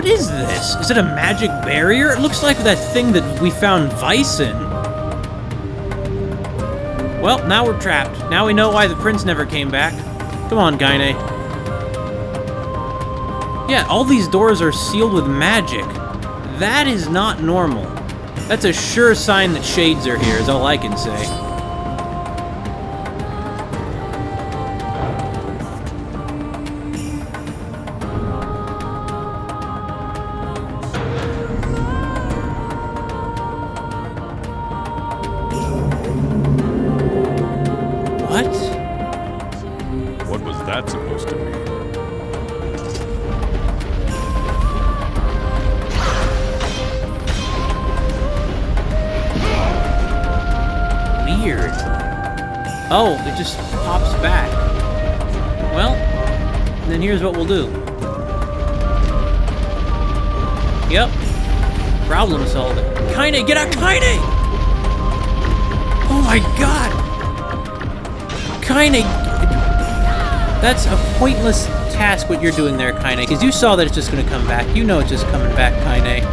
What is this? Is it a magic barrier? It looks like that thing that we found Vice in. Well, now we're trapped. Now we know why the prince never came back. Come on, Kaine. Yeah, all these doors are sealed with magic. That is not normal. That's a sure sign that shades are here, is all I can say. What? What was that supposed to mean? Weird. Oh, it just pops back. Well, then here's what we'll do. Yep. Problem solved. Kaine, get out, Kaine! Oh my god! Kaine! That's a pointless task what you're doing there, Kaine, because you saw that it's just gonna come back. You know it's just coming back, Kaine.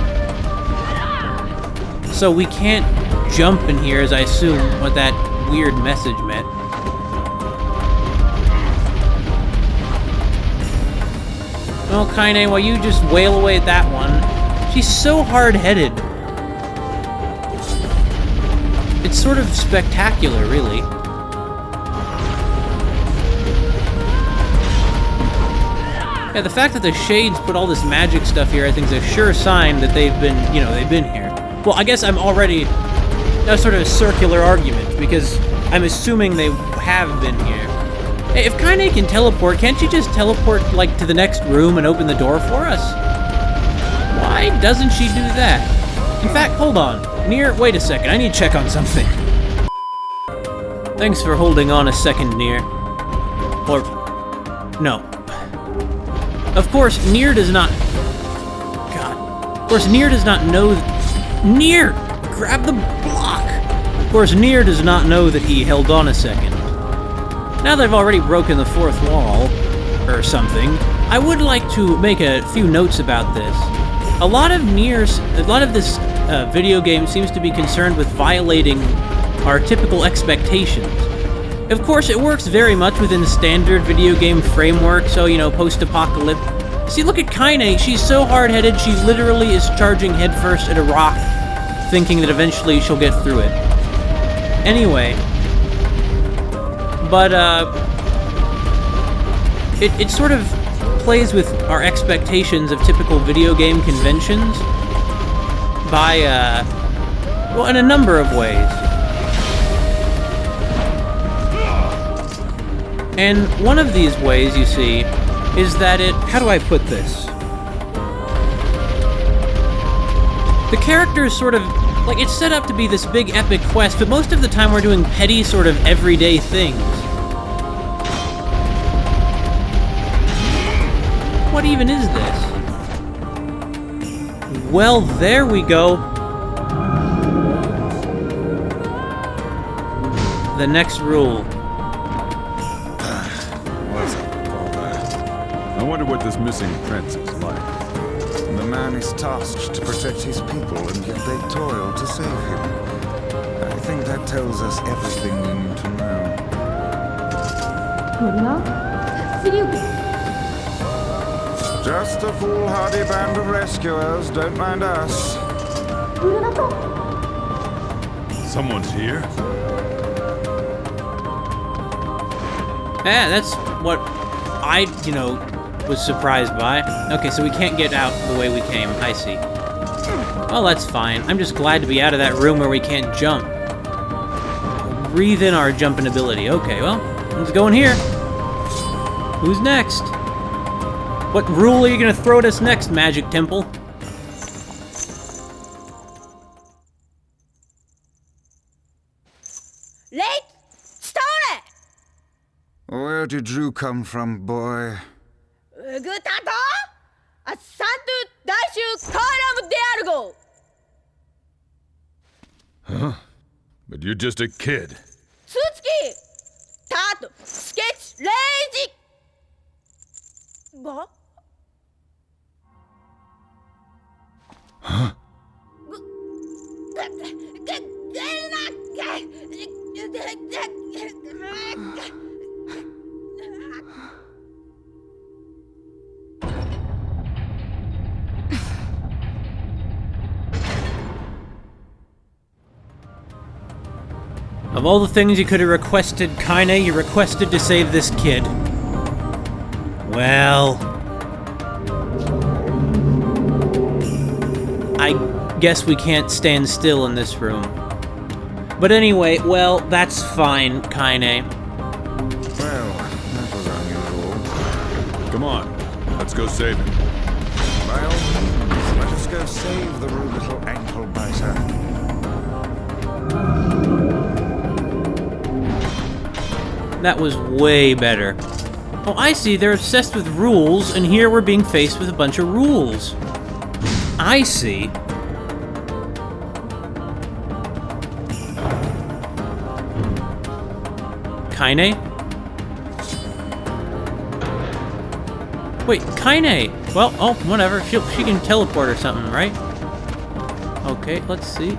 So we can't jump in here, as I assume what that weird message meant. Well, Kaine, while you just wail away at that one, she's so hard-headed. It's sort of spectacular, really. Yeah, the fact that the Shades put all this magic stuff here, I think is a sure sign that they've been, they've been here. Well, I guess I'm already... That's sort of a circular argument, because I'm assuming they have been here. Hey, if Kaine can teleport, can't she just teleport, like, to the next room and open the door for us? Why doesn't she do that? In fact, hold on. Nier, wait a second, I need to check on something. Thanks for holding on a second, Nier. Or... no. Of course, Nier does not... God. Of course, Nier does not know... Nier! Grab the block! Of course, Nier does not know that he held on a second. Now that I've already broken the fourth wall, or something, I would like to make a few notes about this. A lot of this video game seems to be concerned with violating our typical expectations. Of course, it works very much within the standard video game framework, so, post-apocalypse. See, look at Kaine, she's so hard-headed, she literally is charging headfirst at a rock, thinking that eventually she'll get through it. Anyway, but, it sort of plays with our expectations of typical video game conventions by, well, in a number of ways. And one of these ways, you see, is that how do I put this? The character is sort of, like, it's set up to be this big epic quest, but most of the time we're doing petty, sort of everyday things. What even is this? Well, there we go. The next rule. What's up with all that? I wonder what this missing prince is like. The man is tasked to protect his people, and yet they toil to save him. I think that tells us everything we need to know. Just a foolhardy band of rescuers, don't mind us. Someone's here? Yeah, that's what I, was surprised by. Okay, so we can't get out the way we came. I see. Well, that's fine. I'm just glad to be out of that room where we can't jump. Breathe in our jumping ability. Okay, well, let's go in here. Who's next? What rule are you gonna throw at us next, Magic Temple? Late story! Where did you come from, boy? Good tato? A santu daishu column de algo! Huh? But you're just a kid. Sutsuki! Tato! Sketch lazy! What? Of all the things you could have requested, Kaine, you requested to save this kid. Well... I guess we can't stand still in this room. But anyway, well, that's fine, Kaine. Well, that was unusual. Come on, let's go save him. By all means, let us go save the rude little ankle biter. That was way better. Oh, I see, they're obsessed with rules, and here we're being faced with a bunch of rules. I see. Kaine? Wait, Kaine! Well, oh, whatever. She can teleport or something, right? Okay, let's see.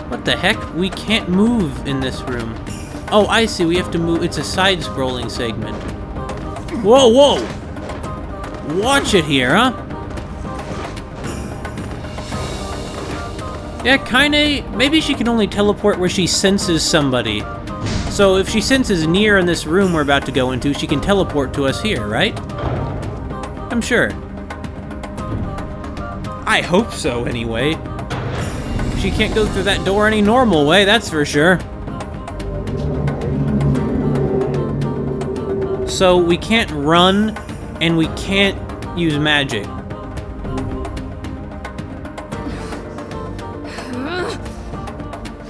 What the heck? We can't move in this room. Oh, I see. We have to move. It's a side-scrolling segment. Whoa, whoa! Watch it here, huh? Yeah, Kaine, maybe she can only teleport where she senses somebody. So if she senses Nier in this room we're about to go into, she can teleport to us here, right? I'm sure. I hope so, anyway. She can't go through that door any normal way, that's for sure. So we can't run, and we can't use magic.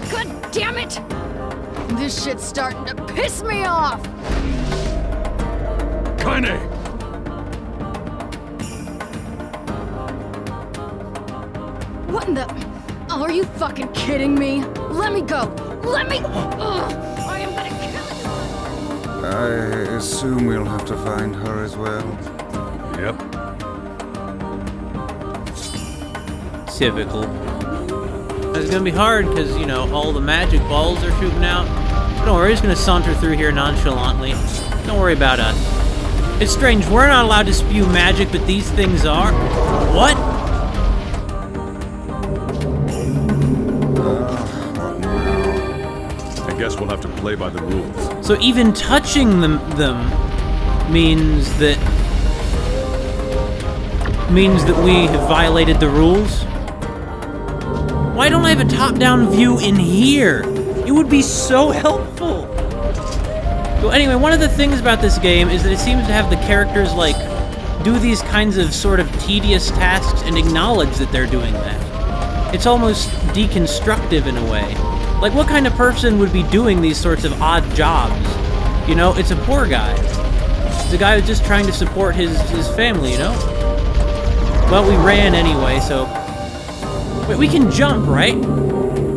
God damn it! This shit's starting to piss me off! Kaine! What in the... Oh, are you fucking kidding me? Let me go! Let me... Ugh, I am gonna kill you! I assume we'll have to find her as well. Yep. Typical. It's gonna be hard because, you know, all the magic balls are shooting out. Don't worry, we're just gonna saunter through here nonchalantly. Don't worry about us. It's strange, we're not allowed to spew magic, but these things are. What? I guess we'll have to play by the rules. So even touching them means that we have violated the rules? Why don't I have a top-down view in here? It would be so helpful. So anyway, one of the things about this game is that it seems to have the characters, like, do these kinds of sort of tedious tasks and acknowledge that they're doing that. It's almost deconstructive in a way. Like, what kind of person would be doing these sorts of odd jobs? You know, it's a poor guy. It's a guy who's just trying to support his family, you know? Well, we ran anyway, so... Wait, we can jump, right?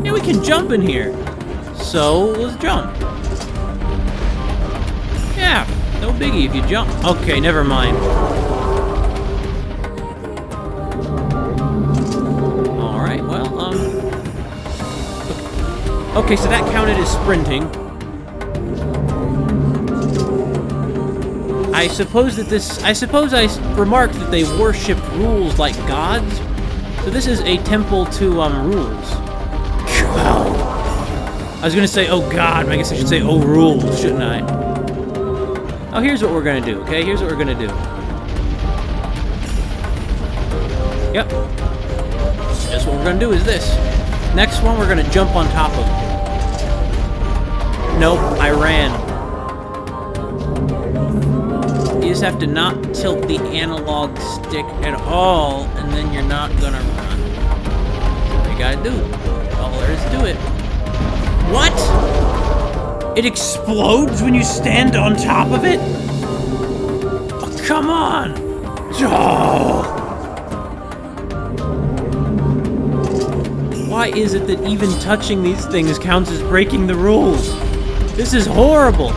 Yeah, we can jump in here. So, let's jump. Yeah, no biggie if you jump. Okay, never mind. Alright, well, okay, so that counted as sprinting. I suppose I remarked that they worship rules like gods. So this is a temple to, rules. I was gonna say, oh god, but I guess I should say, oh rules, shouldn't I? Oh, here's what we're gonna do, okay? Here's what we're gonna do. Yep. Just what we're gonna do is this. Next one, we're gonna jump on top of. Nope, I ran. You just have to not tilt the analog stick at all, and then you're not gonna run. That's what you gotta do. That's all there is to it. What? It explodes when you stand on top of it? Oh, come on! Oh. Why is it that even touching these things counts as breaking the rules? This is horrible!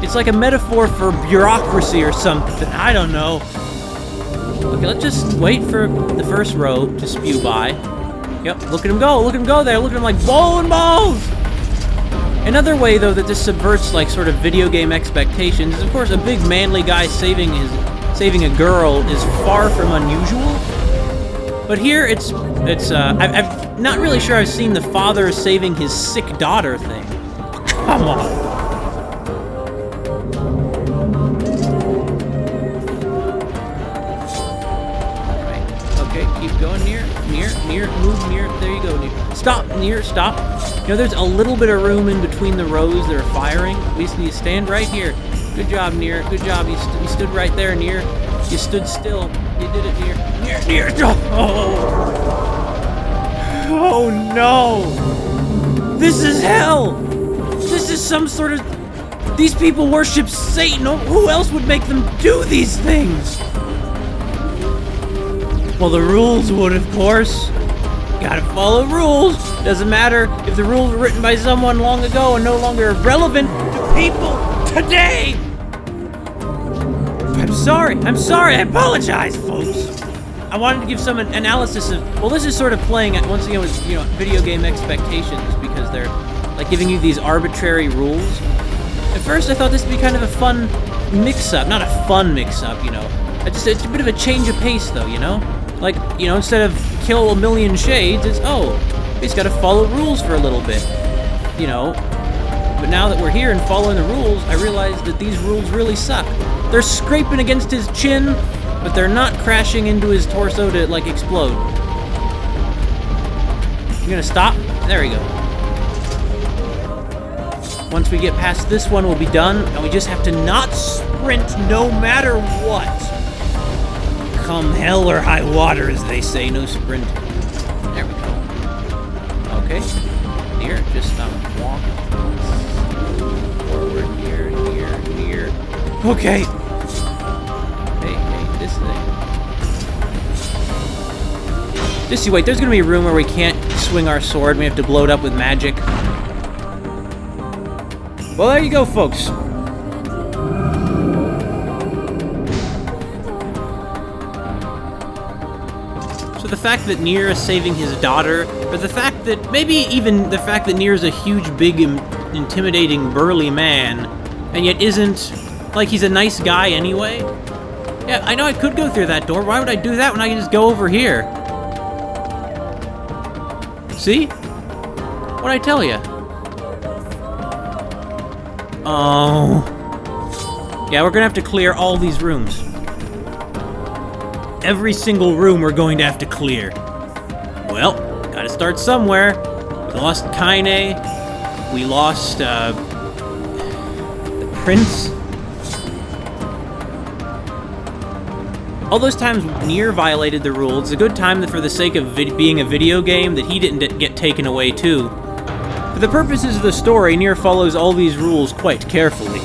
It's like a metaphor for bureaucracy or something. I don't know. Okay, let's just wait for the first row to spew by. Yep, look at him go, look at him go there, look at him like bowling balls! Another way, though, that this subverts, like, sort of video game expectations is, of course, a big manly guy saving a girl is far from unusual. But here, I'm not really sure I've seen the father saving his sick daughter thing. Come on. Okay, keep going, Nier, move, Nier, there you go, Nier. Stop, Nier, stop. You know, there's a little bit of room in between the rows that are firing. We just need to stand right here. Good job, Nier, good job. You stood right there, Nier. You stood still. You did it, Nier. Nier, oh no! This is hell! This is some sort of... These people worship Satan. Who else would make them do these things? Well, the rules would, of course. Gotta follow rules. Doesn't matter if the rules were written by someone long ago and no longer relevant to people today. I'm sorry, I apologize, folks. I wanted to give some analysis of, well, this is sort of playing at, once again, with, you know, video game expectations, because they're, like, giving you these arbitrary rules. At first, I thought this would be kind of a fun mix-up. Not a fun mix-up, you know. It's a bit of a change of pace, though, you know? Like, you know, instead of kill a million shades, it's, oh, he's got to follow rules for a little bit, you know? But now that we're here and following the rules, I realize that these rules really suck. They're scraping against his chin, but they're not crashing into his torso to, like, explode. You gonna stop? There we go. Once we get past this one, we'll be done, and we just have to not sprint no matter what. Come hell or high water, as they say, no sprint. There we go. Okay. Here, just walk forward, here. Okay. Hey, this thing. Just you wait, there's gonna be a room where we can't swing our sword, we have to blow it up with magic. Well, there you go, folks. So the fact that Nier is saving his daughter, or the fact that, maybe even the fact that Nier is a huge, big, intimidating, burly man, and yet isn't, like, he's a nice guy anyway. Yeah, I know I could go through that door. Why would I do that when I can just go over here? See? What'd I tell you? Oh. Yeah, we're gonna have to clear all these rooms. Every single room we're going to have to clear. Well, gotta start somewhere. We lost Kaine. We lost, the Prince. All those times Nier violated the rules, it's a good time for the sake of being a video game that he didn't get taken away too. For the purposes of the story, Nier follows all these rules quite carefully.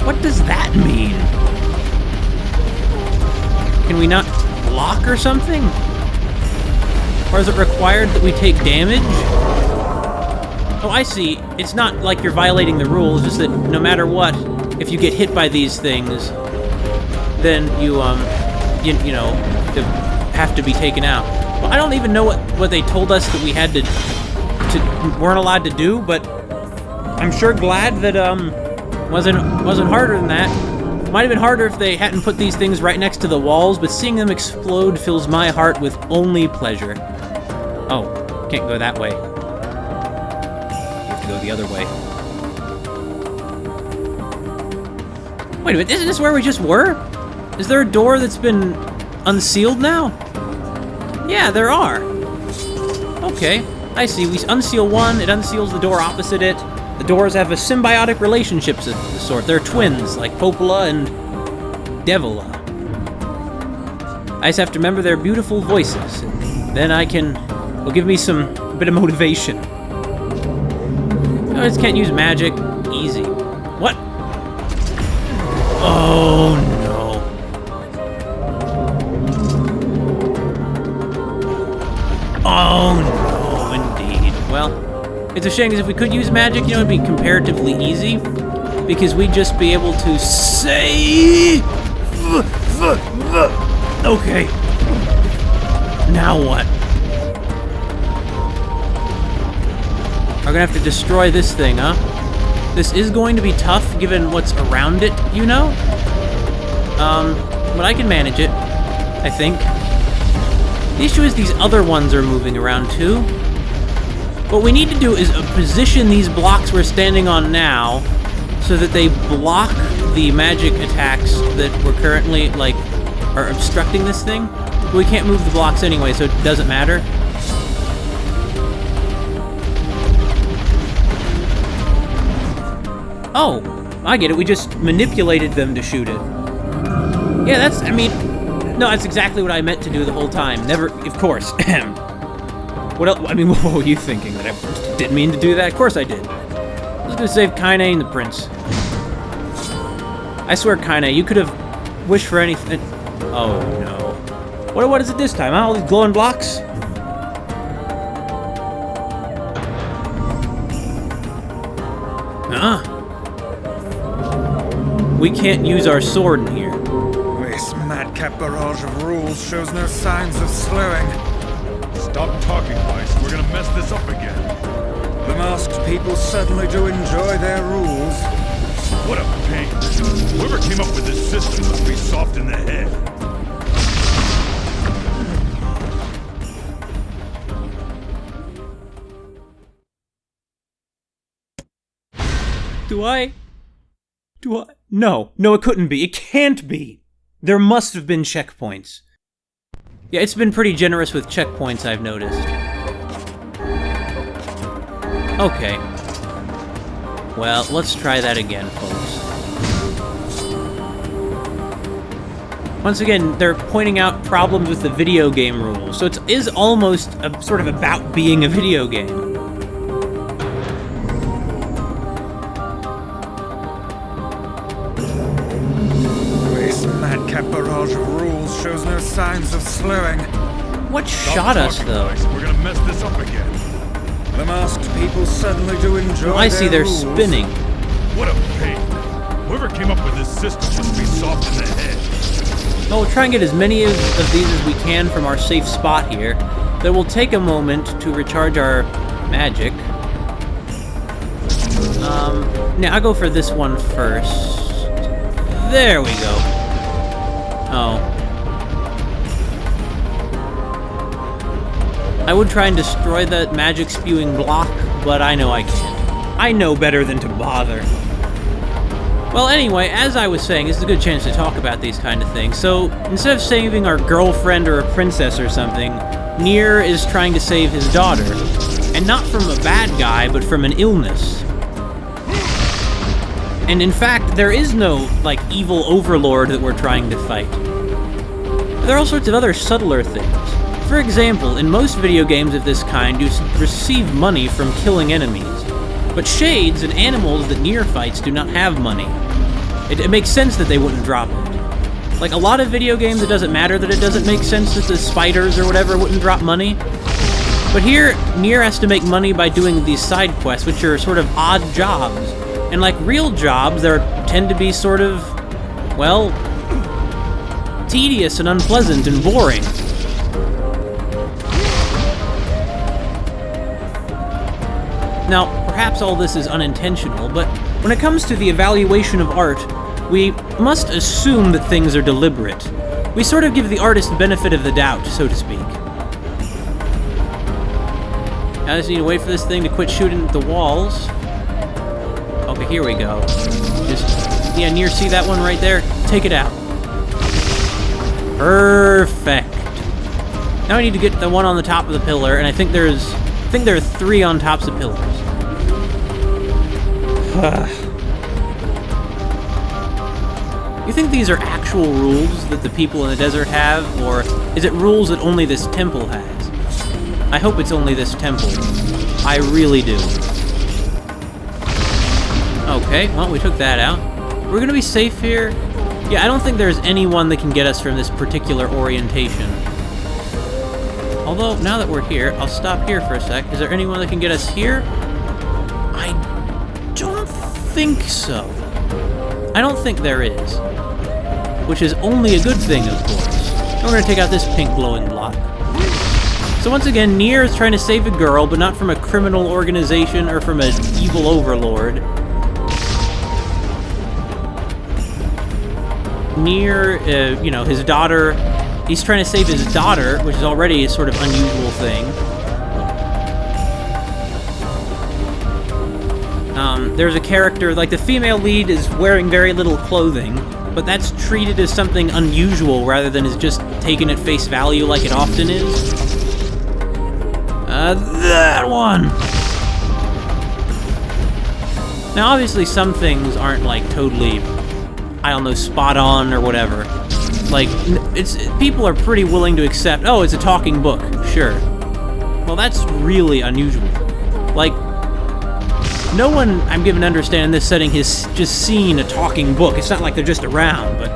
What does that mean? Can we not block or something? Or is it required that we take damage? Oh, I see. It's not like you're violating the rules, just that no matter what, if you get hit by these things, then you know, have to be taken out. Well, I don't even know what they told us that we had to weren't allowed to do, but I'm sure glad that wasn't harder than that. Might have been harder if they hadn't put these things right next to the walls, but seeing them explode fills my heart with only pleasure. Oh, can't go that way. You have to go the other way. Wait a minute, isn't this where we just were? Is there a door that's been unsealed now? Yeah, there are. Okay, I see. We unseal one, it unseals the door opposite it. The doors have a symbiotic relationship of the sort. They're twins, like Popola and Devila. I just have to remember their beautiful voices. Then will give me a bit of motivation. I just can't use magic. Easy. What? Oh, no. Oh, no, indeed. Well, It's a shame because if we could use magic, you know, it'd be comparatively easy. Because we'd just be able to say... Okay. Now what? We're gonna have to destroy this thing, huh? This is going to be tough given what's around it, you know? But I can manage it, I think. The issue is these other ones are moving around too. What we need to do is position these blocks we're standing on now so that they block the magic attacks that we're currently, like, are obstructing this thing. But we can't move the blocks anyway, so it doesn't matter. Oh, I get it. We just manipulated them to shoot it. Yeah, that's, I mean, no, that's exactly what I meant to do the whole time. Never, of course. What else? I mean, what were you thinking? That I didn't mean to do that? Of course I did. I was gonna save Kaine and the prince. I swear, Kaine, you could have wished for anything. Oh, no. What is it this time, huh? All these glowing blocks? We can't use our sword in here. This madcap barrage of rules shows no signs of slowing. Stop talking, Weiss. We're gonna mess this up again. The masked people certainly do enjoy their rules. What a pain. Whoever came up with this system must be soft in the head. Do I? No, it couldn't be. It can't be. There must have been checkpoints. Yeah, it's been pretty generous with checkpoints, I've noticed. Okay. Well, let's try that again, folks. Once again, they're pointing out problems with the video game rules, so it is almost sort of about being a video game. Madcap barrage of rules shows no signs of slowing. What shot us, though? Weiss. We're gonna mess this up again. The masked people certainly do enjoy I see they're rules. spinning. What a pain. Whoever came up with this system must be soft in the head. Well, we'll try and get as many of these as we can from our safe spot here. Then we'll take a moment to recharge our magic. Now I'll go for this one first. There we go. Oh. I would try and destroy that magic spewing block, but I know I can't. I know better than to bother. Well, anyway, as I was saying, this is a good chance to talk about these kind of things. So, instead of saving our girlfriend or a princess or something, Nier is trying to save his daughter. And not from a bad guy, but from an illness. And in fact, there is no, like, evil overlord that we're trying to fight. There are all sorts of other subtler things. For example, in most video games of this kind, you receive money from killing enemies. But shades and animals that Nier fights do not have money. It makes sense that they wouldn't drop it. Like, a lot of video games, it doesn't matter that it doesn't make sense that the spiders or whatever wouldn't drop money. But here, Nier has to make money by doing these side quests, which are sort of odd jobs. And like real jobs, they tend to be sort of, well, tedious and unpleasant and boring. Now, perhaps all this is unintentional, but when it comes to the evaluation of art, we must assume that things are deliberate. We sort of give the artist the benefit of the doubt, so to speak. I just need to wait for this thing to quit shooting the walls. Okay, here we go. Yeah, Nier, see that one right there? Take it out. Perfect. Now I need to get the one on the top of the pillar, and I think there are 3 on tops of pillars. You think these are actual rules that the people in the desert have, or is it rules that only this temple has? I hope it's only this temple. I really do. Okay, well, we took that out. We're gonna be safe here. Yeah, I don't think there's anyone that can get us from this particular orientation. Although, now that we're here, I'll stop here for a sec. Is there anyone that can get us here? I don't think so. I don't think there is. Which is only a good thing, of course. And we're gonna take out this pink glowing block. So once again, Nier is trying to save a girl, but not from a criminal organization or from an evil overlord. Nier, you know, his daughter, he's trying to save his daughter, which is already a sort of unusual thing. There's a character, like the female lead is wearing very little clothing, but that's treated as something unusual rather than as just taken at face value like it often is. That one! Now obviously some things aren't like totally, I don't know, spot on or whatever. Like, people are pretty willing to accept, oh, it's a talking book, sure. Well, that's really unusual. Like, no one, I'm given to understand in this setting, has just seen a talking book. It's not like they're just around, but...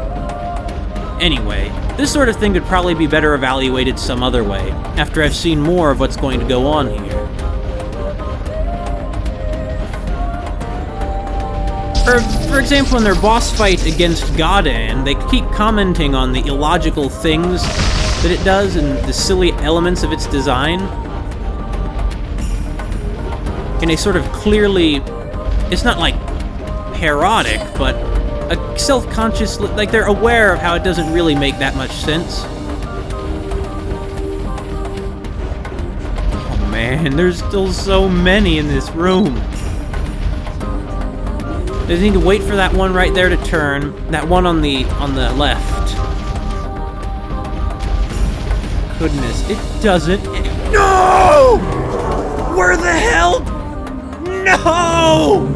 Anyway, this sort of thing could probably be better evaluated some other way, after I've seen more of what's going to go on here. For example, in their boss fight against Gaden, they keep commenting on the illogical things that it does and the silly elements of its design. In a sort of clearly, it's not like parodic, but a self-conscious, like they're aware of how it doesn't really make that much sense. Oh man, there's still so many in this room. They need to wait for that one right there to turn, that one on the left. Goodness, it doesn't. No! Where the hell? No!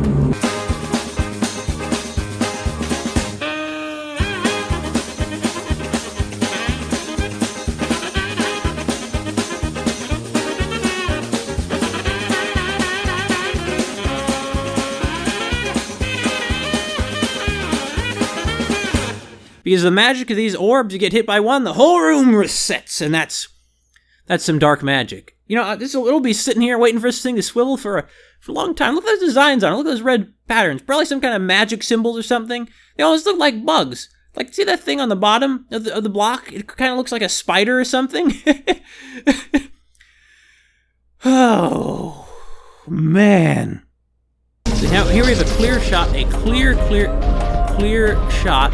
Because the magic of these orbs, you get hit by one, the whole room resets, and that's some dark magic. You know, it'll be sitting here waiting for this thing to swivel for a long time. Look at those designs on it. Look at those red patterns. Probably some kind of magic symbols or something. They almost look like bugs. Like, see that thing on the bottom of the block? It kind of looks like a spider or something. Oh, man. So now, here we have a clear shot, a clear shot,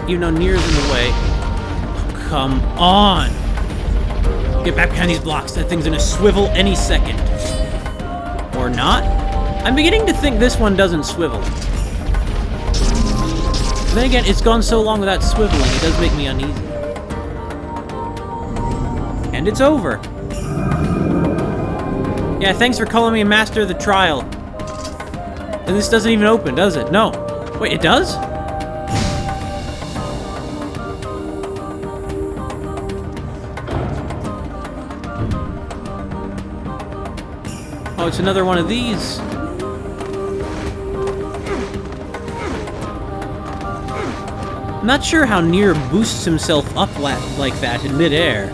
even though Nier's in the way. Oh, come on. Get back behind these blocks. That thing's gonna swivel any second. Or not? I'm beginning to think this one doesn't swivel. Then again, it's gone so long without swiveling, it does make me uneasy. And it's over. Yeah, thanks for calling me a master of the trial. And this doesn't even open, does it? No. Wait, it does? Oh, it's another one of these. I'm not sure how Nier boosts himself up like that in midair.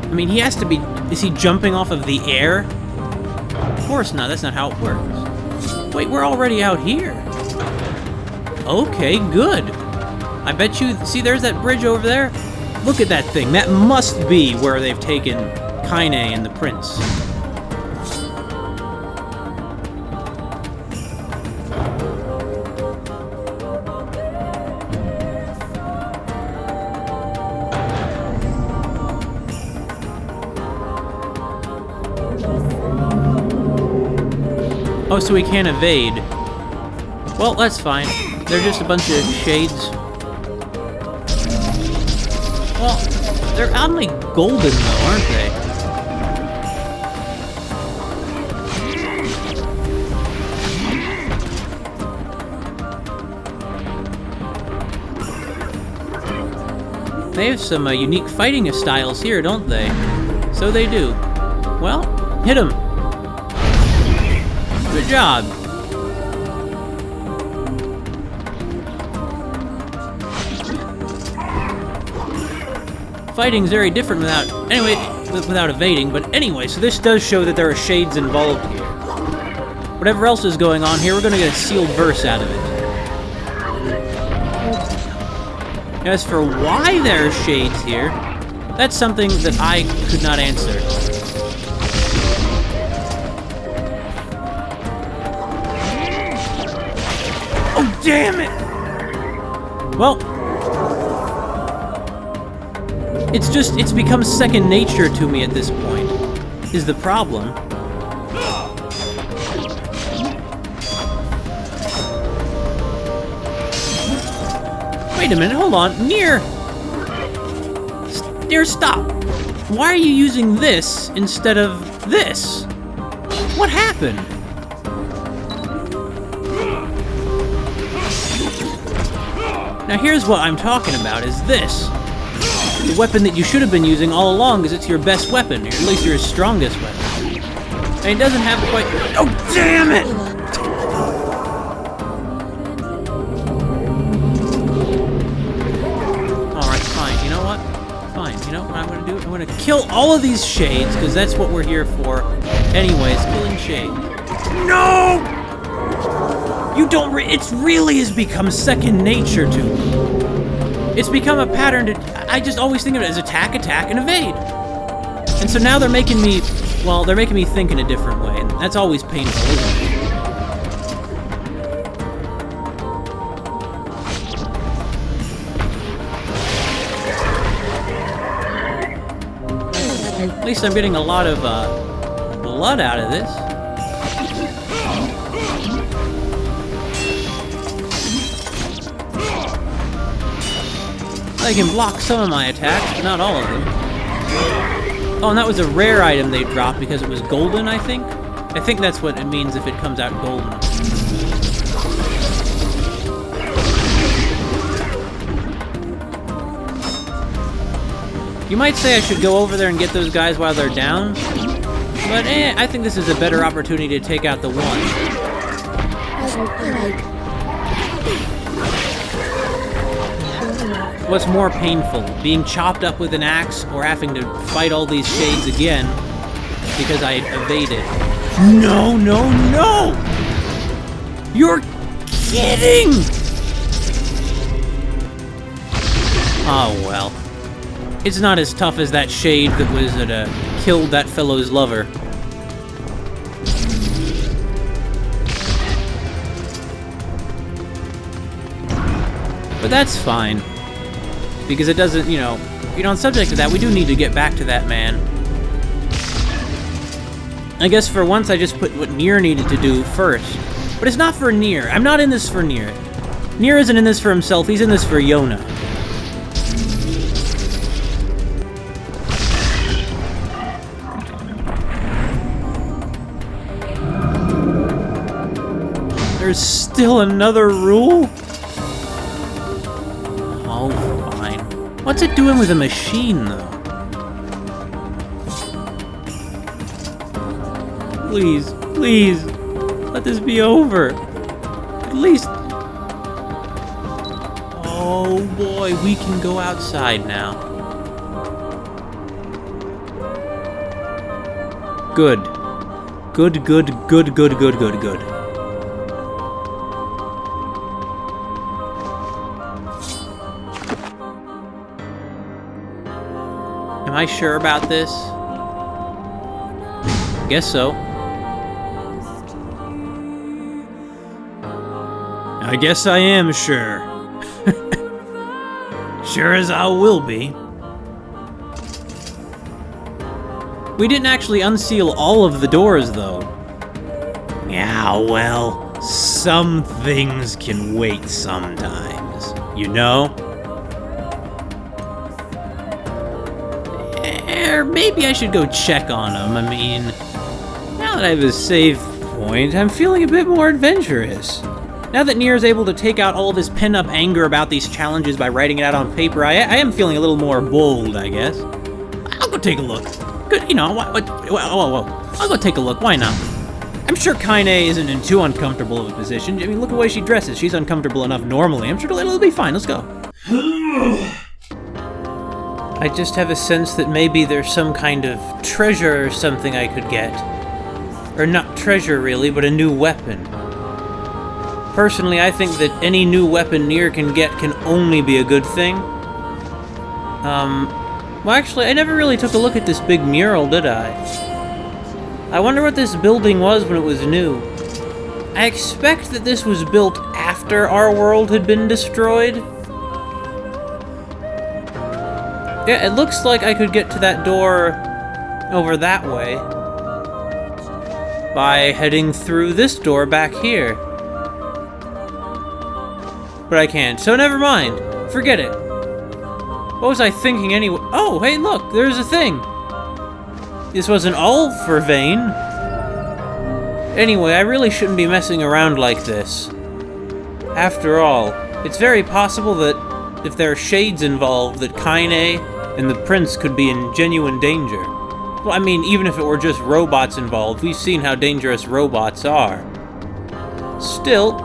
I mean, he has to be... Is he jumping off of the air? Of course not, that's not how it works. Wait, we're already out here. Okay, good. I bet you... See, there's that bridge over there? Look at that thing. That must be where they've taken Kaine and the prince. Oh, so we can't evade. Well, that's fine. They're just a bunch of shades. Well, they're oddly golden though, aren't they? They have some unique fighting styles here, don't they? So they do. Well, hit him. Good job. Fighting's very different without evading, but anyway, so this does show that there are shades involved here. whatever else is going on here, we're gonna get a sealed verse out of it. As for why there are shades here, that's something that I could not answer. Oh, damn it! Well, it's become second nature to me at this point, is the problem. Wait a minute, hold on. Nier, stop. Why are you using this instead of this? What happened? Now here's what I'm talking about, is this. The weapon that you should have been using all along, because it's your best weapon, or at least your strongest weapon. And it doesn't have quite... Oh, damn it! Alright, fine, you know what? Fine, you know what I'm gonna do? I'm gonna kill all of these shades, because that's what we're here for. Anyways, killing shade. No! You don't it really has become second nature to me. It's become a pattern to... I just always think of it as attack, attack, and evade. And so now they're making me... Well, they're making me think in a different way, and that's always painful, isn't it? At least I'm getting a lot of, blood out of this. I can block some of my attacks, but not all of them. Oh, and that was a rare item they dropped because it was golden, I think? I think that's what it means if it comes out golden. You might say I should go over there and get those guys while they're down, but I think this is a better opportunity to take out the one. What's more painful, being chopped up with an axe or having to fight all these shades again because I evaded? No, no, no! You're kidding! Oh well. It's not as tough as that shade that was killed that fellow's lover. But that's fine. Because it doesn't, you know, on subject to that, we do need to get back to that man. I guess for once I just put what Nier needed to do first. But it's not for Nier. I'm not in this for Nier. Nier isn't in this for himself, he's in this for Yona. There's still another rule? Oh, fine. What's it doing with a machine, though? Please, please, let this be over. At least... Oh boy, we can go outside now. Good. Good, good, good, good, good, good, good. Am I sure about this? Guess so. I guess I am sure. Sure as I will be. We didn't actually unseal all of the doors, though. Yeah, well, some things can wait sometimes, you know? Or maybe I should go check on them. I mean, now that I have a save point, I'm feeling a bit more adventurous. Now that Nier is able to take out all of his pent-up anger about these challenges by writing it out on paper, I am feeling a little more bold, I guess. I'll go take a look. Good, you know, whoa. I'll go take a look, why not? I'm sure Kaine isn't in too uncomfortable of a position. I mean, look at the way she dresses. She's uncomfortable enough normally. I'm sure it'll be fine, let's go. I just have a sense that maybe there's some kind of treasure or something I could get. Or not treasure, really, but a new weapon. Personally, I think that any new weapon Nier can get can only be a good thing. Well, actually, I never really took a look at this big mural, did I? I wonder what this building was when it was new. I expect that this was built after our world had been destroyed. Yeah, it looks like I could get to that door over that way by heading through this door back here. But I can't, so never mind. Forget it. What was I thinking anyway? Oh, hey, look, there's a thing. This was an Ulfer vein. Anyway, I really shouldn't be messing around like this. After all, it's very possible that if there are shades involved, that Kaine and the prince could be in genuine danger. Well, I mean, even if it were just robots involved, we've seen how dangerous robots are. Still,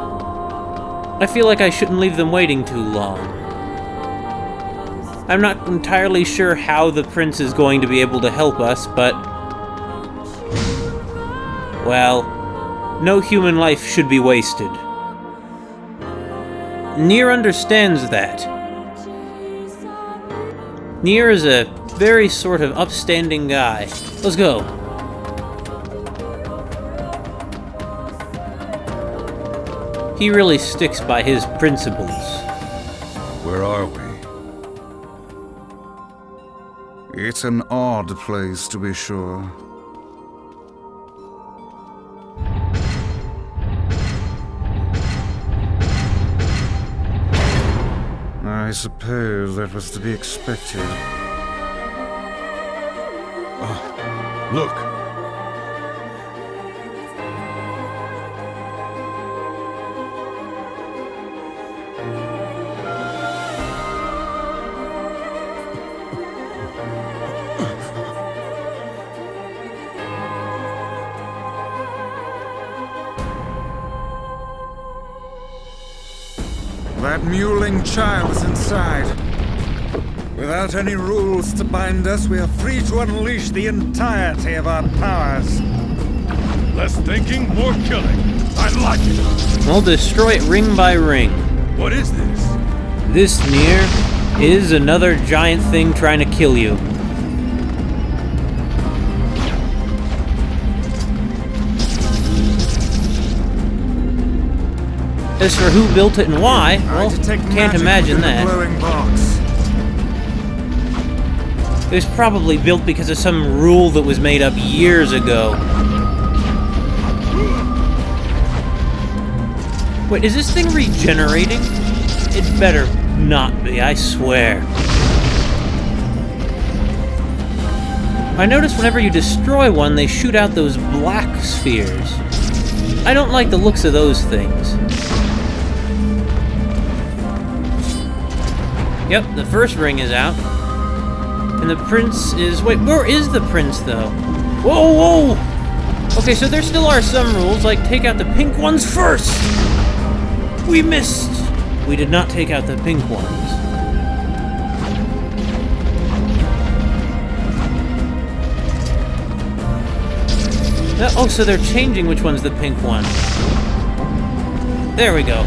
I feel like I shouldn't leave them waiting too long. I'm not entirely sure how the prince is going to be able to help us, but... well, no human life should be wasted. Nier understands that. Nier is a very sort of upstanding guy. Let's go. He really sticks by his principles. Where are we? It's an odd place, to be sure. I suppose that was to be expected. Look! That mewling child is inside. Without any rules to bind us, we are free to unleash the entirety of our powers. Less thinking, more killing. I like it. We'll destroy it ring by ring. What is this? This Nier is another giant thing trying to kill you. As for who built it and why, well, can't imagine that. Glowing box. It was probably built because of some rule that was made up years ago. Wait, is this thing regenerating? It better not be, I swear. I notice whenever you destroy one, they shoot out those black spheres. I don't like the looks of those things. Yep, the first ring is out. And the prince is... wait, where is the prince, though? Whoa, whoa! Okay, so there still are some rules, like take out the pink ones first! We missed! We did not take out the pink ones. Oh, so they're changing which one's the pink one. There we go.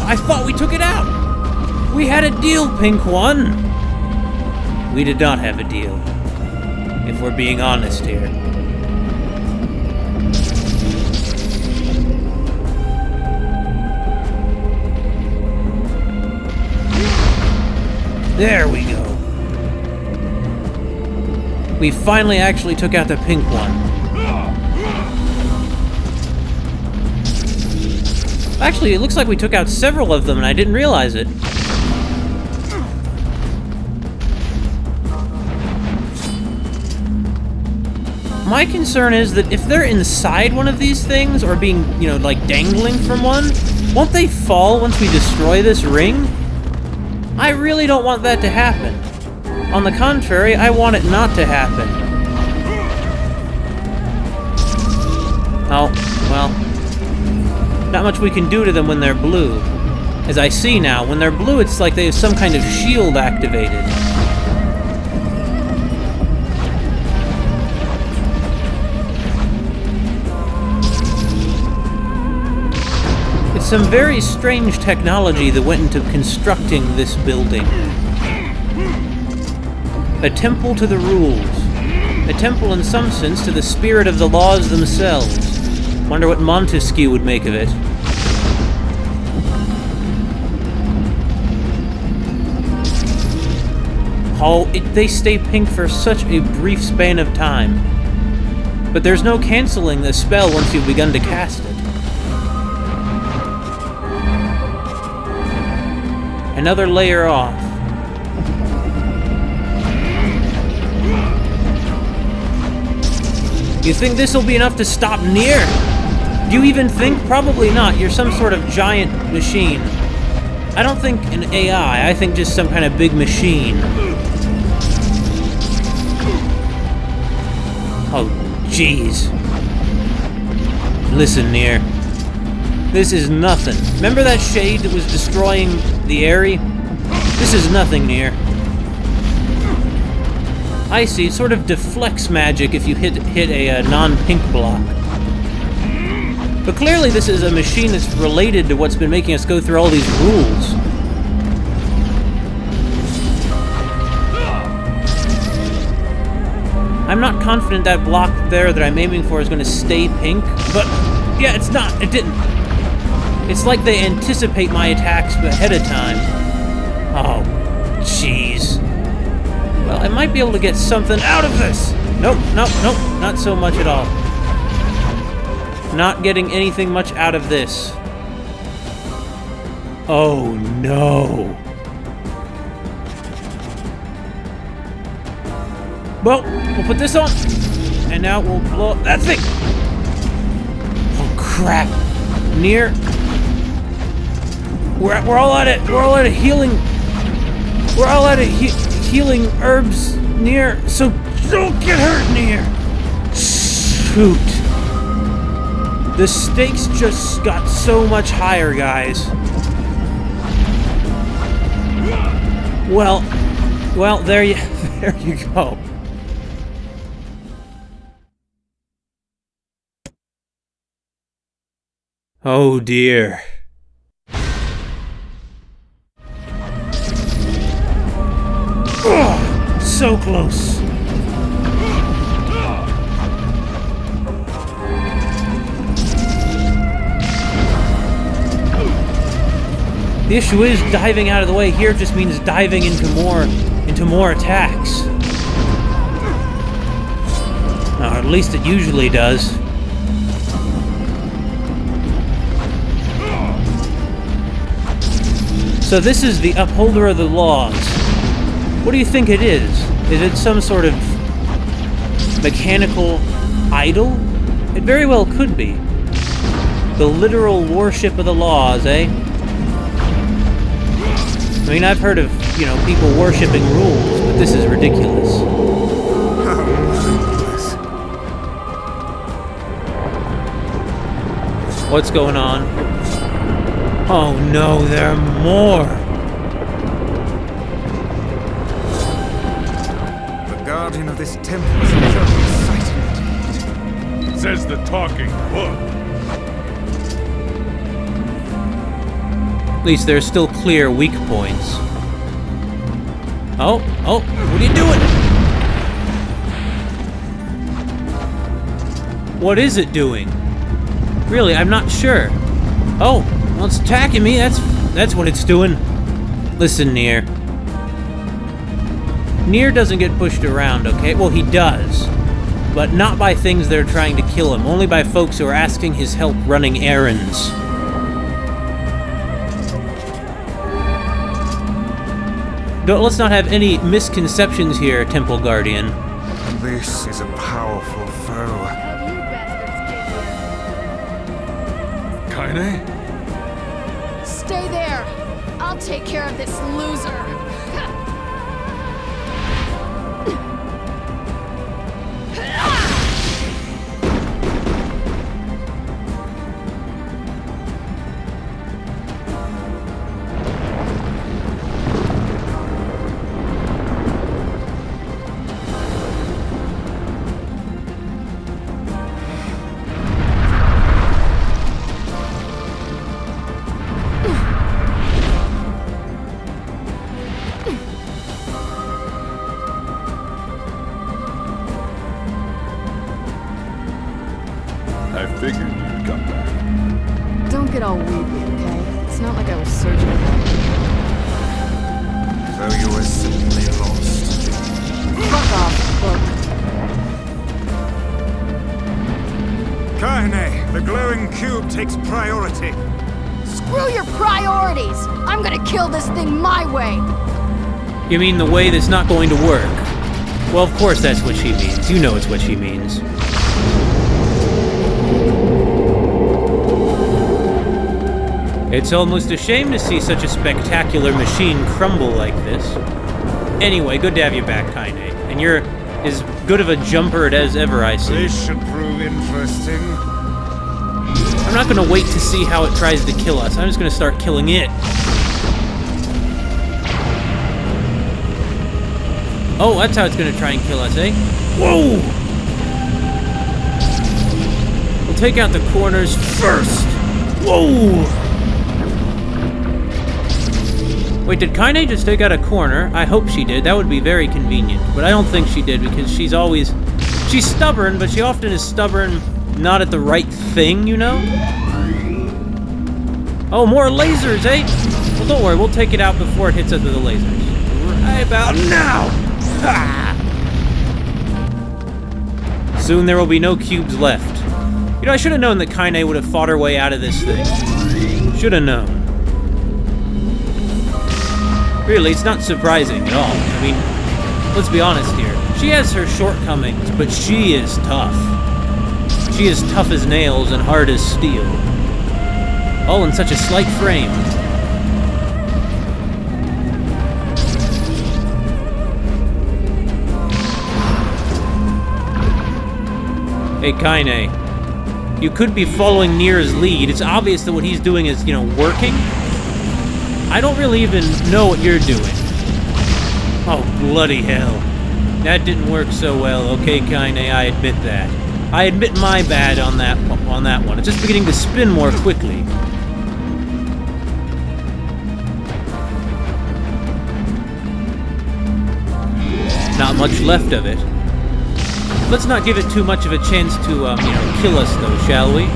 I thought we took it out! We had a deal, Pink One! We did not have a deal. If we're being honest here. There we go. We finally actually took out the pink one. Actually, it looks like we took out several of them and I didn't realize it. My concern is that if they're inside one of these things, or being, you know, like dangling from one, won't they fall once we destroy this ring? I really don't want that to happen. On the contrary, I want it not to happen. Oh, well. Not much we can do to them when they're blue. As I see now, when they're blue, it's like they have some kind of shield activated. some very strange technology that went into constructing this building. A temple to the rules. A temple in some sense to the spirit of the laws themselves. Wonder what Montesquieu would make of it. Oh, they stay pink for such a brief span of time. But there's no canceling the spell once you've begun to cast it. Another layer off. You think this will be enough to stop Nier? Do you even think? Probably not. You're some sort of giant machine. I don't think an AI. I think just some kind of big machine. Oh, jeez. Listen, Nier. This is nothing. Remember that shade that was destroying the Aerie? This is nothing, Nier. I see. It sort of deflects magic if you hit a non-pink block. But clearly this is a machine that's related to what's been making us go through all these rules. I'm not confident that block there that I'm aiming for is going to stay pink, but yeah, it's not. It didn't. It's like they anticipate my attacks ahead of time. Oh, jeez. Well, I might be able to get something out of this. Nope, nope, nope, not so much at all. Not getting anything much out of this. Oh, no. Well, we'll put this on, and now we'll blow up that thing. Oh, crap. Nier. We're all at it. We're all at it healing. We're all at it healing herbs, Nier. So don't get hurt, Nier. Shoot. The stakes just got so much higher, guys. Well, there you go. Oh dear. Ugh, so close. The issue is diving out of the way here just means diving into more attacks. Or at least it usually does. So this is the upholder of the laws. What do you think it is? Is it some sort of mechanical idol? It very well could be. The literal worship of the laws, eh? I mean, I've heard of, people worshipping rules, but this is ridiculous. What's going on? Oh no, there are more! The guardian of this temple is a very exciting indeed. Says the talking book. At least there's still clear weak points. Oh, what are you doing? What is it doing? Really, I'm not sure. Oh, well, it's attacking me. That's what it's doing. Listen, Nier. Nier doesn't get pushed around, okay? Well, he does. But not by things that are trying to kill him. Only by folks who are asking his help running errands. Let's not have any misconceptions here, Temple Guardian. This is a powerful foe. Kaine? Stay there. I'll take care of this loser. Figured you'd come back. Don't get all weepy, okay? It's not like I was searching for you. So you were simply lost. Fuck off, look. Kaine, the glowing cube takes priority. Screw your priorities! I'm gonna kill this thing my way! You mean the way that's not going to work? Well, of course that's what she means. You know it's what she means. It's almost a shame to see such a spectacular machine crumble like this. Anyway, good to have you back, Kaine. And you're as good of a jumper as ever, I see. This should prove interesting. I'm not gonna wait to see how it tries to kill us. I'm just gonna start killing it. Oh, that's how it's gonna try and kill us, eh? Whoa! We'll take out the corners first. Whoa! Wait, did Kaine just take out a corner? I hope she did. That would be very convenient. But I don't think she did because she's always... She's stubborn, but she often is stubborn not at the right thing, you know? Oh, more lasers, eh? Well, don't worry. We'll take it out before it hits us with the lasers. Right about now! Ha! Soon there will be no cubes left. You know, I should have known that Kaine would have fought her way out of this thing. Should have known. Really, it's not surprising at all. I mean, let's be honest here. She has her shortcomings, but she is tough. She is tough as nails and hard as steel. All in such a slight frame. Hey, Kaine. You could be following Nier's lead. It's obvious that what he's doing is, you know, working. I don't really even know what you're doing. Oh, bloody hell. That didn't work so well. Okay, Kaine, I admit that. I admit my bad on that one. It's just beginning to spin more quickly. Not much left of it. Let's not give it too much of a chance to, you know, kill us, though, shall we?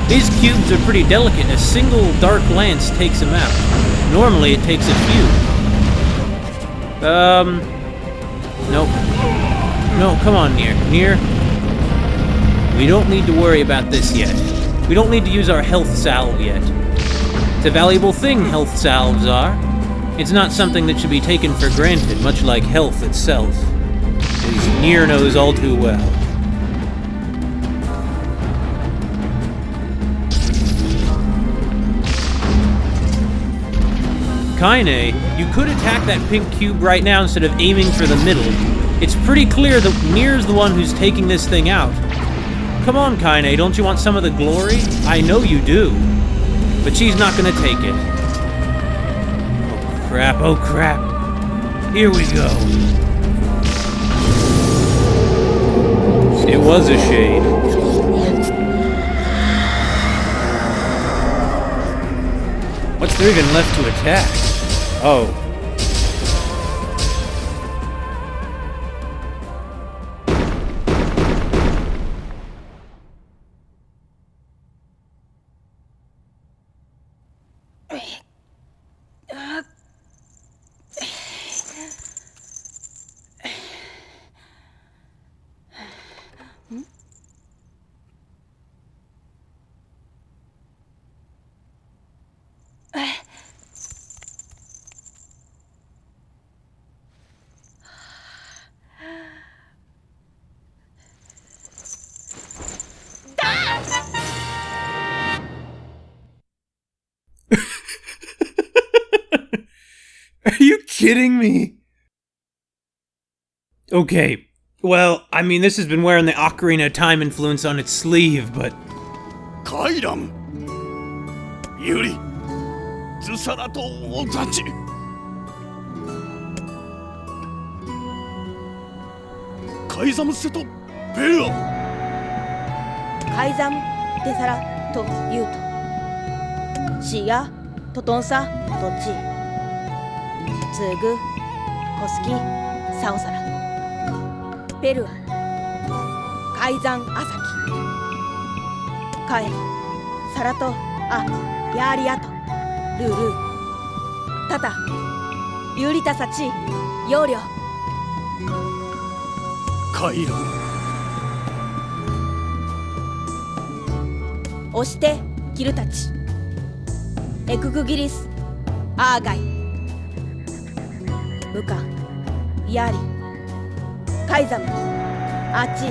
These cubes are pretty delicate. A single dark lance takes them out. Normally, it takes a few. Nope. No, come on, Nier. Nier, we don't need to worry about this yet. We don't need to use our health salve yet. It's a valuable thing, health salves are. It's not something that should be taken for granted, much like health itself. As Nier knows all too well. Kaine, you could attack that pink cube right now instead of aiming for the middle. It's pretty clear that Nier's the one who's taking this thing out. Come on, Kaine, don't you want some of the glory? I know you do. But she's not gonna take it. Oh crap. Here we go. It was a shade. What's there even left to attack? Oh. Are you kidding me? Okay, well, I mean, this has been wearing the Ocarina of Time influence on its sleeve, but... カイランユリズサラと王たちカイザムセとベアカイザムデサラとユウトシヤトトンサトチツグコスキサオサラペルアカイザンアサキカエ、サラト、ア、ヤーリアト、ルールー、タタ、ユーリタサチ、ヨーリョ、回路押してキルたち、エクグギリス、アーガイ、ウカ、ヤーリ、カイザム、アーチ、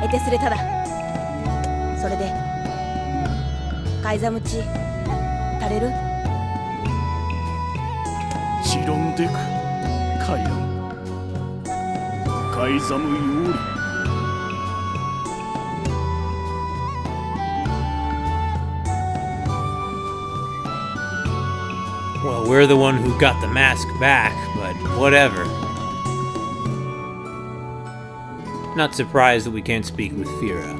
エテスレタだ。それでカイザムチ足れる？チロンデクカイランカイザムヨーリ Well, we're the one who got the mask back, but whatever. Not surprised that we can't speak with Fira.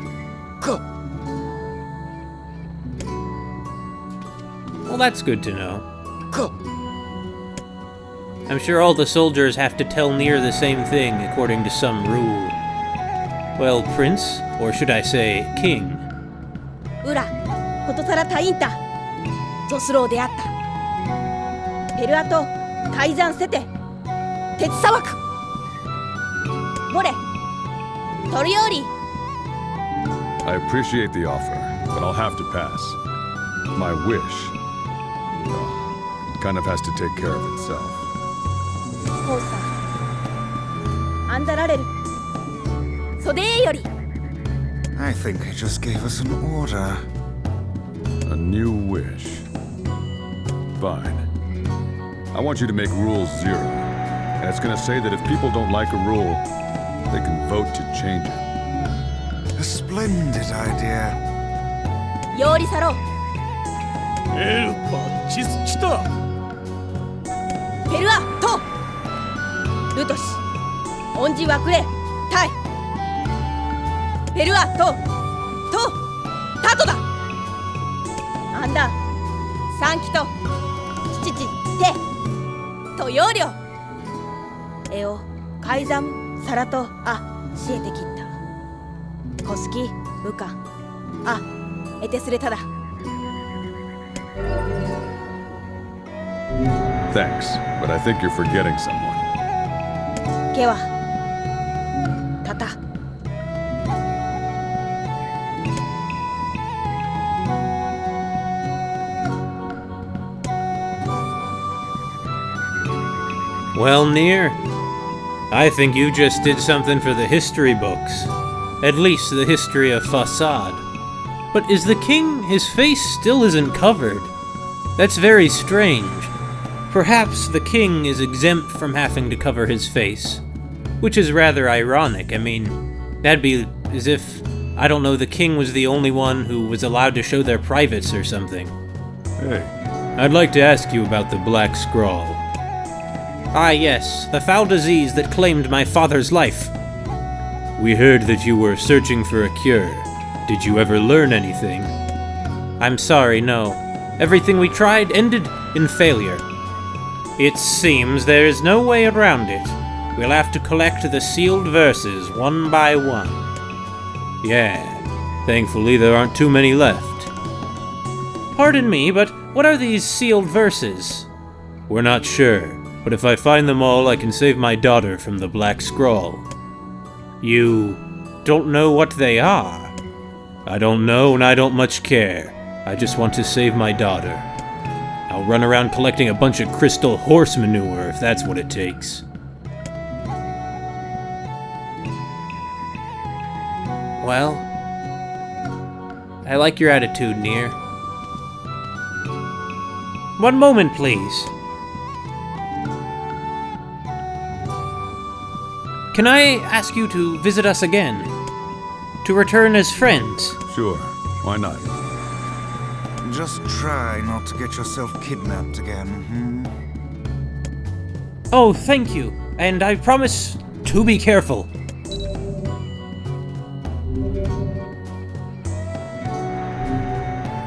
Well, that's good to know. I'm sure all the soldiers have to tell Nier the same thing according to some rule. Well, Prince, or should I say, King. ウラ、ことさらタインタ、ゾスローであった。ペルアと改ざんせて、鉄砂漠。ボレ、トリオーリ。 I appreciate the offer, but I'll have to pass. My wish, well, it kind of has to take care of itself. ほうさ、あんだられる。袖へより。 I think he just gave us an order. A new wish. Fine. I want you to make Rule 0. And it's gonna say that if people don't like a rule, they can vote to change it. A splendid idea. ようりさろう。エルパチスチタペルアトルトシオンジワクレタイペルアトタトだアンダサンキトチチチテトヨーリョエオカイザムサラトアシエテキッタコスキウカアエテスレタだ Thanks, but I think you're forgetting someone. ケワタタ Well, Nier, I think you just did something for the history books. At least the history of Facade. But is the king, his face still isn't covered? That's very strange. Perhaps the king is exempt from having to cover his face. Which is rather ironic. I mean, that'd be as if, I don't know, the king was the only one who was allowed to show their privates or something. Hey, I'd like to ask you about the Black Scrawl. Ah yes, the foul disease that claimed my father's life. We heard that you were searching for a cure. Did you ever learn anything? I'm sorry, no. Everything we tried ended in failure. It seems there is no way around it. We'll have to collect the sealed verses one by one. Yeah, thankfully there aren't too many left. Pardon me, but what are these sealed verses? We're not sure, but if I find them all, I can save my daughter from the Black Scrawl. You don't know what they are? I don't know, and I don't much care. I just want to save my daughter. I'll run around collecting a bunch of crystal horse manure if that's what it takes. Well, I like your attitude, Nier. One moment, please. Can I ask you to visit us again? To return as friends? sure. Why not? Just try not to get yourself kidnapped again, hmm? Oh, thank you. And I promise to be careful.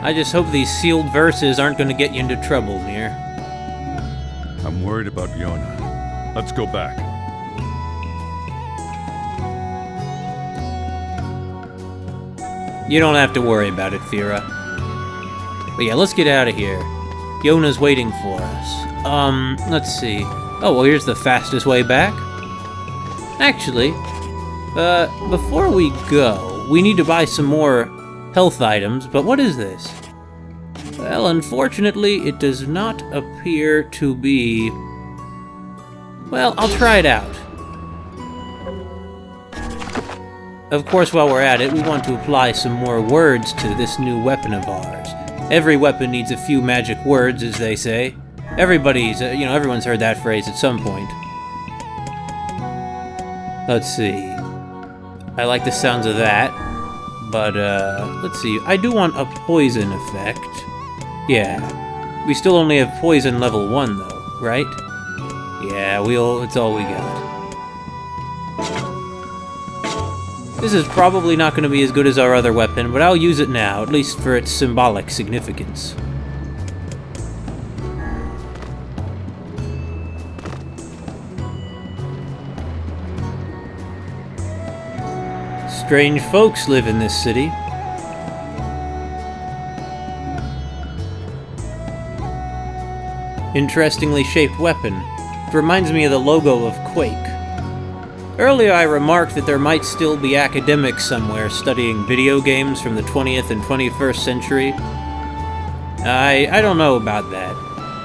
I just hope these sealed verses aren't going to get you into trouble, Nier. I'm worried about Yona. Let's go back. You don't have to worry about it, Fira. But yeah, let's get out of here. Yona's waiting for us. Let's see. Oh, well, here's the fastest way back. Actually, before we go, we need to buy some more health items, but what is this? Well, unfortunately, it does not appear to be... Well, I'll try it out. Of course, while we're at it, we want to apply some more words to this new weapon of ours. Every weapon needs a few magic words, as they say. Everyone's heard that phrase at some point. Let's see. I like the sounds of that. But, let's see. I do want a poison effect. Yeah. We still only have poison level 1, though, right? Yeah, it's all we got. This is probably not going to be as good as our other weapon, but I'll use it now, at least for its symbolic significance. Strange folks live in this city. Interestingly shaped weapon. It reminds me of the logo of Quake. Earlier I remarked that there might still be academics somewhere studying video games from the 20th and 21st century. I don't know about that.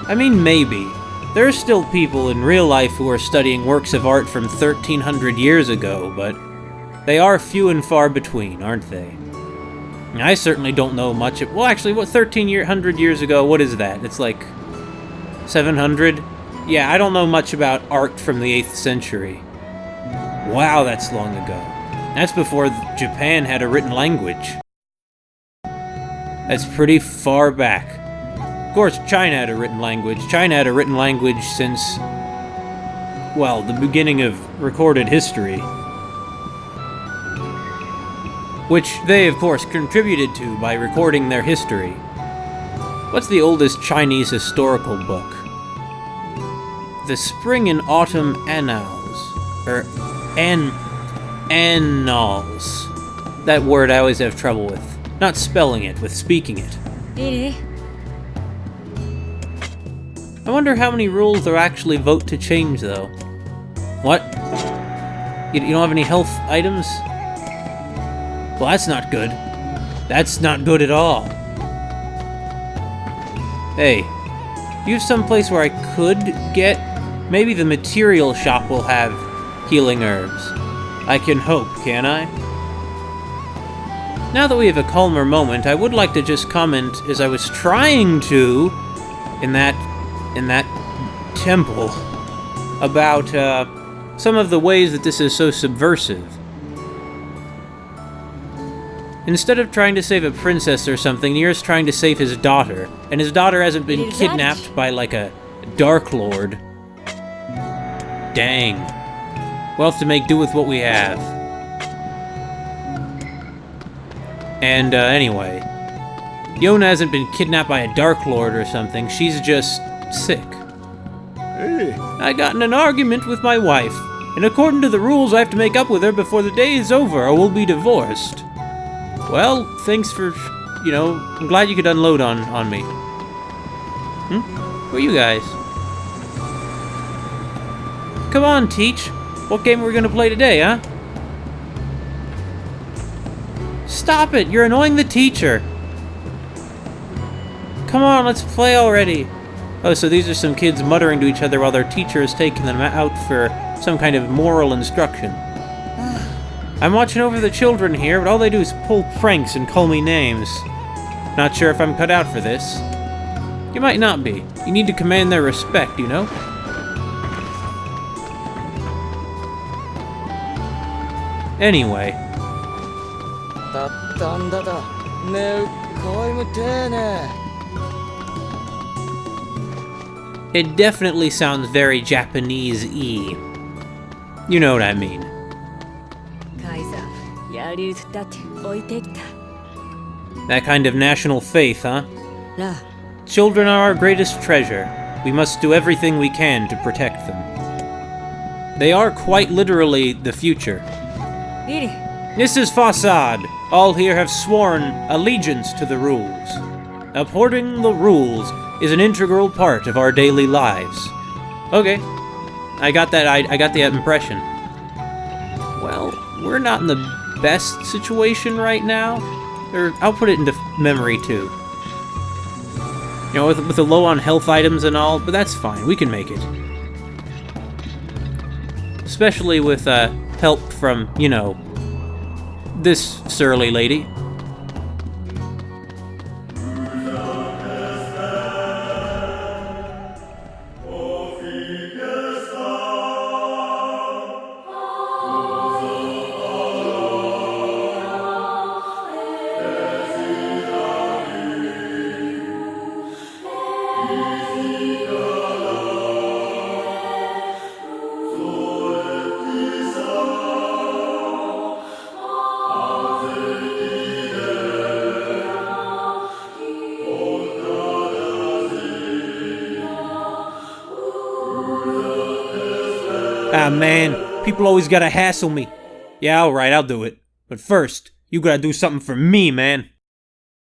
I mean, maybe. There are still people in real life who are studying works of art from 1300 years ago, but they are few and far between, aren't they? I certainly don't know much of... Well, actually, what, 1,300 years ago, what is that? It's like 700? Yeah, I don't know much about art from the 8th century. Wow, that's long ago. That's before Japan had a written language. That's pretty far back. Of course, China had a written language. China had a written language since, well, the beginning of recorded history. Which they, of course, contributed to by recording their history. What's the oldest Chinese historical book? The Spring and Autumn Annals. Annals. That word I always have trouble with. Not spelling it, with speaking it. Really? I wonder how many rules they'll actually vote to change, though. What? You don't have any health items? Well, that's not good. That's not good at all. Hey, do you have some place where I could get... Maybe the material shop will have healing herbs. I can hope, can I? Now that we have a calmer moment, I would like to just comment, as I was trying to, in that temple, about some of the ways that this is so subversive. Instead of trying to save a princess or something, Nier's trying to save his daughter, and his daughter hasn't been kidnapped by, like, a Dark Lord. Dang. We'll have to make do with what we have. And, anyway. Yona hasn't been kidnapped by a Dark Lord or something, she's just sick. Hey, I got in an argument with my wife, and according to the rules I have to make up with her before the day is over or we'll be divorced. Well, thanks for, I'm glad you could unload on me. Who are you guys? Come on, Teach. What game are we gonna play today, huh? Stop it! You're annoying the teacher! Come on, let's play already! Oh, so these are some kids muttering to each other while their teacher is taking them out for some kind of moral instruction. I'm watching over the children here, but all they do is pull pranks and call me names. Not sure if I'm cut out for this. You might not be. You need to command their respect, you know? Anyway. It definitely sounds very Japanese-y. You know what I mean. That kind of national faith, huh? Children are our greatest treasure. We must do everything we can to protect them. They are quite literally the future. This is Facade. All here have sworn allegiance to the rules. Upholding the rules is an integral part of our daily lives. Okay. I got that. I got the impression. Well, we're not in the best situation right now. Or I'll put it into memory too. You know, with the low on health items and all, but that's fine. We can make it. Especially with help from, you know, this surly lady. Ah, man, people always gotta hassle me. Yeah, alright, I'll do it. But first, you gotta do something for me, man.